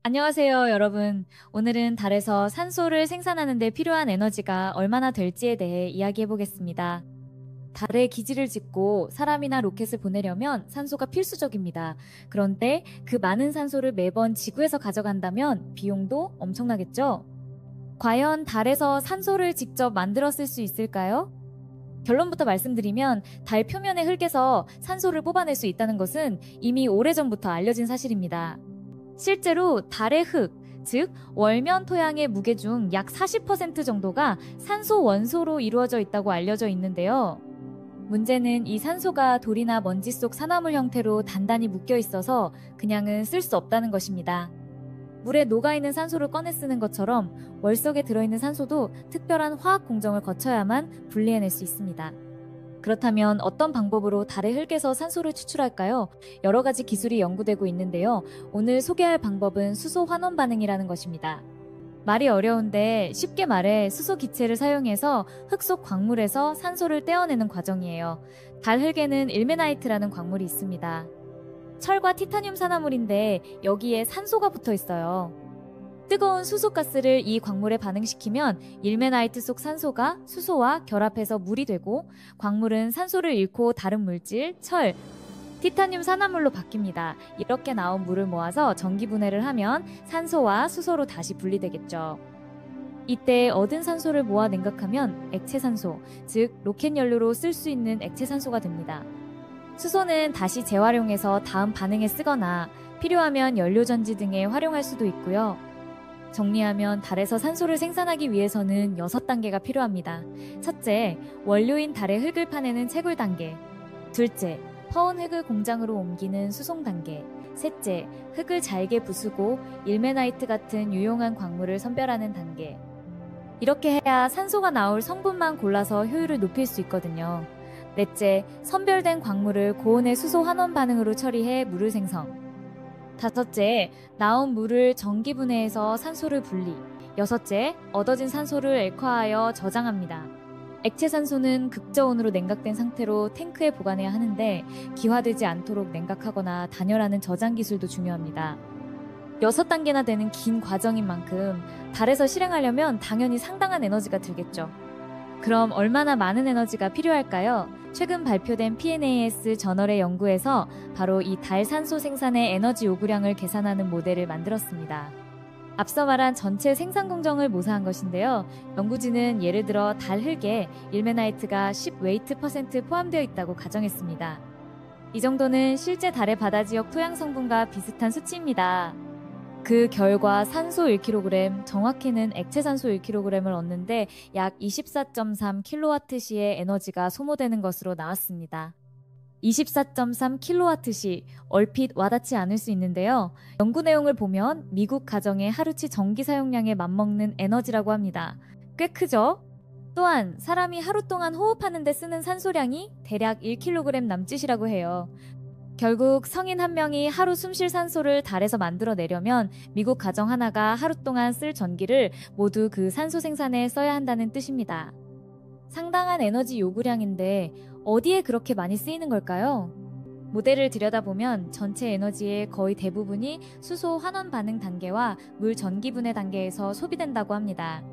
안녕하세요, 여러분. 오늘은 달에서 산소를 생산하는 데 필요한 에너지가 얼마나 될지에 대해 이야기해 보겠습니다. 달에 기지를 짓고 사람이나 로켓을 보내려면 산소가 필수적입니다. 그런데 그 많은 산소를 매번 지구에서 가져간다면 비용도 엄청나겠죠? 과연 달에서 산소를 직접 만들어 쓸 수 있을까요? 결론부터 말씀드리면 달 표면의 흙에서 산소를 뽑아낼 수 있다는 것은 이미 오래전부터 알려진 사실입니다. 실제로 달의 흙, 즉 월면 토양의 무게 중 약 40% 정도가 산소 원소로 이루어져 있다고 알려져 있는데요. 문제는 이 산소가 돌이나 먼지 속 산화물 형태로 단단히 묶여 있어서 그냥은 쓸 수 없다는 것입니다. 물에 녹아있는 산소를 꺼내 쓰는 것처럼 월석에 들어있는 산소도 특별한 화학 공정을 거쳐야만 분리해낼 수 있습니다. 그렇다면 어떤 방법으로 달의 흙에서 산소를 추출할까요? 여러 가지 기술이 연구되고 있는데요. 오늘 소개할 방법은 수소 환원 반응이라는 것입니다. 말이 어려운데 쉽게 말해 수소 기체를 사용해서 흙 속 광물에서 산소를 떼어내는 과정이에요. 달 흙에는 일메나이트라는 광물이 있습니다. 철과 티타늄 산화물인데 여기에 산소가 붙어 있어요. 뜨거운 수소가스를 이 광물에 반응시키면 일메나이트 속 산소가 수소와 결합해서 물이 되고 광물은 산소를 잃고 다른 물질, 철, 티타늄 산화물로 바뀝니다. 이렇게 나온 물을 모아서 전기분해를 하면 산소와 수소로 다시 분리되겠죠. 이때 얻은 산소를 모아 냉각하면 액체산소, 즉 로켓 연료로 쓸 수 있는 액체산소가 됩니다. 수소는 다시 재활용해서 다음 반응에 쓰거나 필요하면 연료전지 등에 활용할 수도 있고요. 정리하면 달에서 산소를 생산하기 위해서는 6단계가 필요합니다. 첫째, 원료인 달의 흙을 파내는 채굴 단계. 둘째, 퍼온 흙을 공장으로 옮기는 수송 단계. 셋째, 흙을 잘게 부수고 일메나이트 같은 유용한 광물을 선별하는 단계. 이렇게 해야 산소가 나올 성분만 골라서 효율을 높일 수 있거든요. 넷째, 선별된 광물을 고온의 수소 환원 반응으로 처리해 물을 생성. 다섯째, 나온 물을 전기분해해서 산소를 분리. 여섯째, 얻어진 산소를 액화하여 저장합니다. 액체산소는 극저온으로 냉각된 상태로 탱크에 보관해야 하는데 기화되지 않도록 냉각하거나 단열하는 저장 기술도 중요합니다. 6단계나 되는 긴 과정인 만큼 달에서 실행하려면 당연히 상당한 에너지가 들겠죠. 그럼 얼마나 많은 에너지가 필요할까요? 최근 발표된 PNAS 저널의 연구에서 바로 이 달 산소 생산의 에너지 요구량을 계산하는 모델을 만들었습니다. 앞서 말한 전체 생산 공정을 모사한 것인데요. 연구진은 예를 들어 달 흙에 일메나이트가 10웨이트% 포함되어 있다고 가정했습니다. 이 정도는 실제 달의 바다 지역 토양 성분과 비슷한 수치입니다. 그 결과 산소 1kg, 정확히는 액체산소 1kg을 얻는데 약 24.3kWh의 에너지가 소모되는 것으로 나왔습니다. 24.3kWh, 얼핏 와닿지 않을 수 있는데요. 연구 내용을 보면 미국 가정의 하루치 전기 사용량에 맞먹는 에너지라고 합니다. 꽤 크죠? 또한 사람이 하루 동안 호흡하는 데 쓰는 산소량이 대략 1kg 남짓이라고 해요. 결국 성인 한 명이 하루 숨쉴 산소를 달에서 만들어내려면 미국 가정 하나가 하루 동안 쓸 전기를 모두 그 산소 생산에 써야 한다는 뜻입니다. 상당한 에너지 요구량인데 어디에 그렇게 많이 쓰이는 걸까요? 모델을 들여다보면 전체 에너지의 거의 대부분이 수소 환원 반응 단계와 물 전기 분해 단계에서 소비된다고 합니다.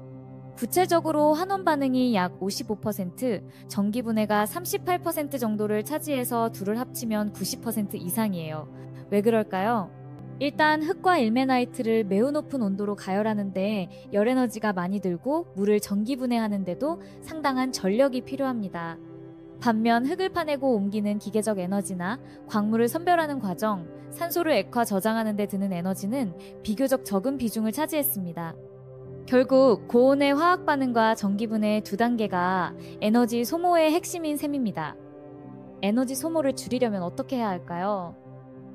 구체적으로 환원 반응이 약 55%, 전기 분해가 38% 정도를 차지해서 둘을 합치면 90% 이상이에요. 왜 그럴까요? 일단 흙과 일메나이트를 매우 높은 온도로 가열하는데 열 에너지가 많이 들고 물을 전기 분해하는데도 상당한 전력이 필요합니다. 반면 흙을 파내고 옮기는 기계적 에너지나 광물을 선별하는 과정, 산소를 액화 저장하는 데 드는 에너지는 비교적 적은 비중을 차지했습니다. 결국 고온의 화학 반응과 전기 분해 두 단계가 에너지 소모의 핵심인 셈입니다. 에너지 소모를 줄이려면 어떻게 해야 할까요?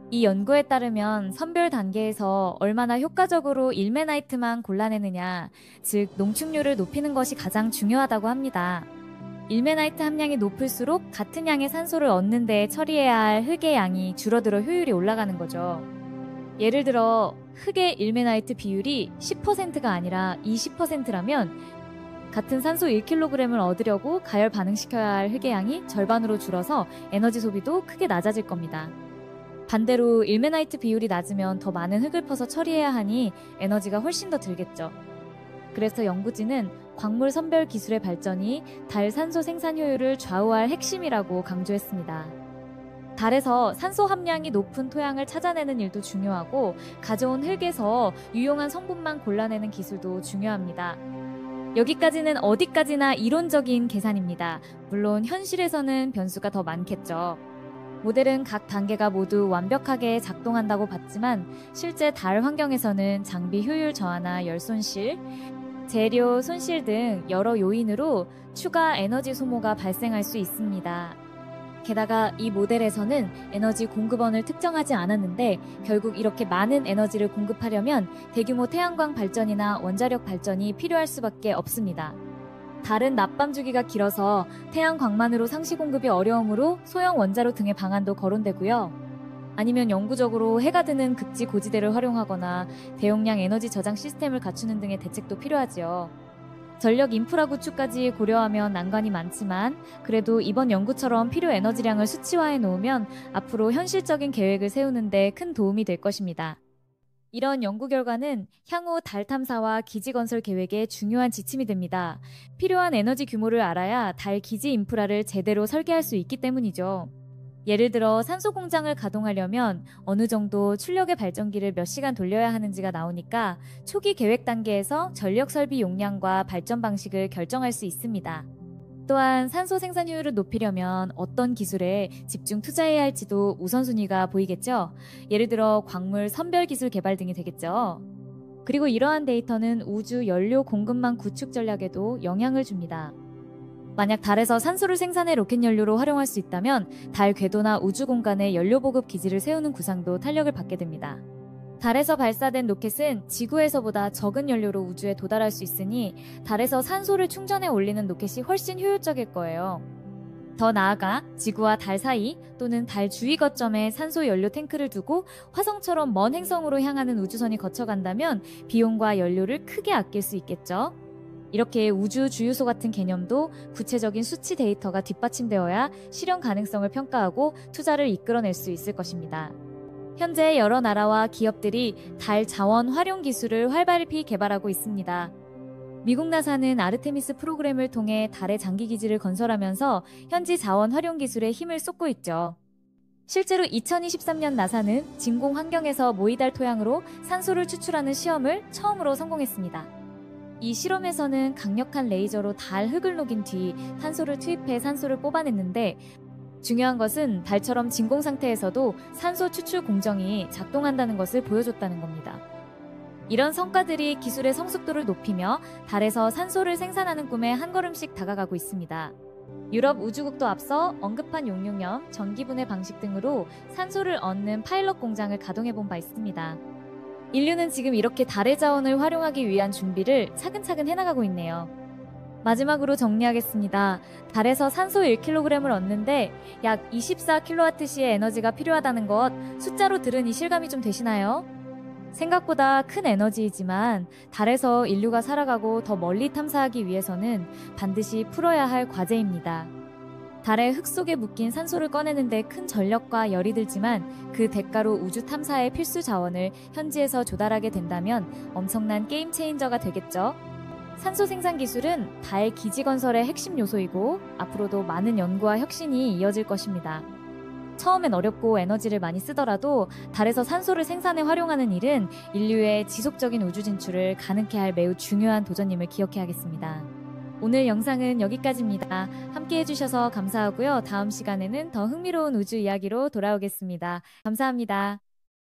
이 연구에 따르면 선별 단계에서 얼마나 효과적으로 일메나이트만 골라내느냐, 즉 농축률을 높이는 것이 가장 중요하다고 합니다. 일메나이트 함량이 높을수록 같은 양의 산소를 얻는 데 처리해야 할 흙의 양이 줄어들어 효율이 올라가는 거죠. 예를 들어 흙의 일메나이트 비율이 10%가 아니라 20%라면 같은 산소 1kg을 얻으려고 가열 반응시켜야 할 흙의 양이 절반으로 줄어서 에너지 소비도 크게 낮아질 겁니다. 반대로 일메나이트 비율이 낮으면 더 많은 흙을 퍼서 처리해야 하니 에너지가 훨씬 더 들겠죠. 그래서 연구진은 광물 선별 기술의 발전이 달 산소 생산 효율을 좌우할 핵심이라고 강조했습니다. 달에서 산소 함량이 높은 토양을 찾아내는 일도 중요하고 가져온 흙에서 유용한 성분만 골라내는 기술도 중요합니다. 여기까지는 어디까지나 이론적인 계산입니다. 물론 현실에서는 변수가 더 많겠죠. 모델은 각 단계가 모두 완벽하게 작동한다고 봤지만 실제 달 환경에서는 장비 효율 저하나 열 손실, 재료 손실 등 여러 요인으로 추가 에너지 소모가 발생할 수 있습니다. 게다가 이 모델에서는 에너지 공급원을 특정하지 않았는데 결국 이렇게 많은 에너지를 공급하려면 대규모 태양광 발전이나 원자력 발전이 필요할 수밖에 없습니다. 달은 낮밤 주기가 길어서 태양광만으로 상시 공급이 어려우므로 소형 원자로 등의 방안도 거론되고요. 아니면 영구적으로 해가 드는 극지 고지대를 활용하거나 대용량 에너지 저장 시스템을 갖추는 등의 대책도 필요하지요. 전력 인프라 구축까지 고려하면 난관이 많지만 그래도 이번 연구처럼 필요 에너지량을 수치화해 놓으면 앞으로 현실적인 계획을 세우는 데 큰 도움이 될 것입니다. 이런 연구 결과는 향후 달 탐사와 기지 건설 계획에 중요한 지침이 됩니다. 필요한 에너지 규모를 알아야 달 기지 인프라를 제대로 설계할 수 있기 때문이죠. 예를 들어 산소 공장을 가동하려면 어느 정도 출력의 발전기를 몇 시간 돌려야 하는지가 나오니까 초기 계획 단계에서 전력 설비 용량과 발전 방식을 결정할 수 있습니다. 또한 산소 생산 효율을 높이려면 어떤 기술에 집중 투자해야 할지도 우선순위가 보이겠죠. 예를 들어 광물 선별 기술 개발 등이 되겠죠. 그리고 이러한 데이터는 우주 연료 공급망 구축 전략에도 영향을 줍니다. 만약 달에서 산소를 생산해 로켓 연료로 활용할 수 있다면 달 궤도나 우주 공간에 연료 보급 기지를 세우는 구상도 탄력을 받게 됩니다. 달에서 발사된 로켓은 지구에서보다 적은 연료로 우주에 도달할 수 있으니 달에서 산소를 충전해 올리는 로켓이 훨씬 효율적일 거예요. 더 나아가 지구와 달 사이 또는 달 주위 거점에 산소 연료 탱크를 두고 화성처럼 먼 행성으로 향하는 우주선이 거쳐간다면 비용과 연료를 크게 아낄 수 있겠죠. 이렇게 우주 주유소 같은 개념도 구체적인 수치 데이터가 뒷받침되어야 실현 가능성을 평가하고 투자를 이끌어낼 수 있을 것입니다. 현재 여러 나라와 기업들이 달 자원 활용 기술을 활발히 개발하고 있습니다. 미국 나사는 아르테미스 프로그램을 통해 달의 장기 기지를 건설하면서 현지 자원 활용 기술에 힘을 쏟고 있죠. 실제로 2023년 나사는 진공 환경에서 모이달 토양으로 산소를 추출하는 시험을 처음으로 성공했습니다. 이 실험에서는 강력한 레이저로 달 흙을 녹인 뒤 탄소를 투입해 산소를 뽑아냈는데 중요한 것은 달처럼 진공 상태에서도 산소 추출 공정이 작동한다는 것을 보여줬다는 겁니다. 이런 성과들이 기술의 성숙도를 높이며 달에서 산소를 생산하는 꿈에 한 걸음씩 다가가고 있습니다. 유럽 우주국도 앞서 언급한 용융염, 전기분해 방식 등으로 산소를 얻는 파일럿 공장을 가동해본 바 있습니다. 인류는 지금 이렇게 달의 자원을 활용하기 위한 준비를 차근차근 해나가고 있네요. 마지막으로 정리하겠습니다. 달에서 산소 1kg을 얻는데 약 24kWh의 에너지가 필요하다는 것 숫자로 들으니 실감이 좀 되시나요? 생각보다 큰 에너지이지만 달에서 인류가 살아가고 더 멀리 탐사하기 위해서는 반드시 풀어야 할 과제입니다. 달의 흙 속에 묶인 산소를 꺼내는 데 큰 전력과 열이 들지만 그 대가로 우주 탐사의 필수 자원을 현지에서 조달하게 된다면 엄청난 게임 체인저가 되겠죠. 산소 생산 기술은 달 기지 건설의 핵심 요소이고 앞으로도 많은 연구와 혁신이 이어질 것입니다. 처음엔 어렵고 에너지를 많이 쓰더라도 달에서 산소를 생산해 활용하는 일은 인류의 지속적인 우주 진출을 가능케 할 매우 중요한 도전임을 기억해야겠습니다. 오늘 영상은 여기까지입니다. 함께 해주셔서 감사하고요. 다음 시간에는 더 흥미로운 우주 이야기로 돌아오겠습니다. 감사합니다.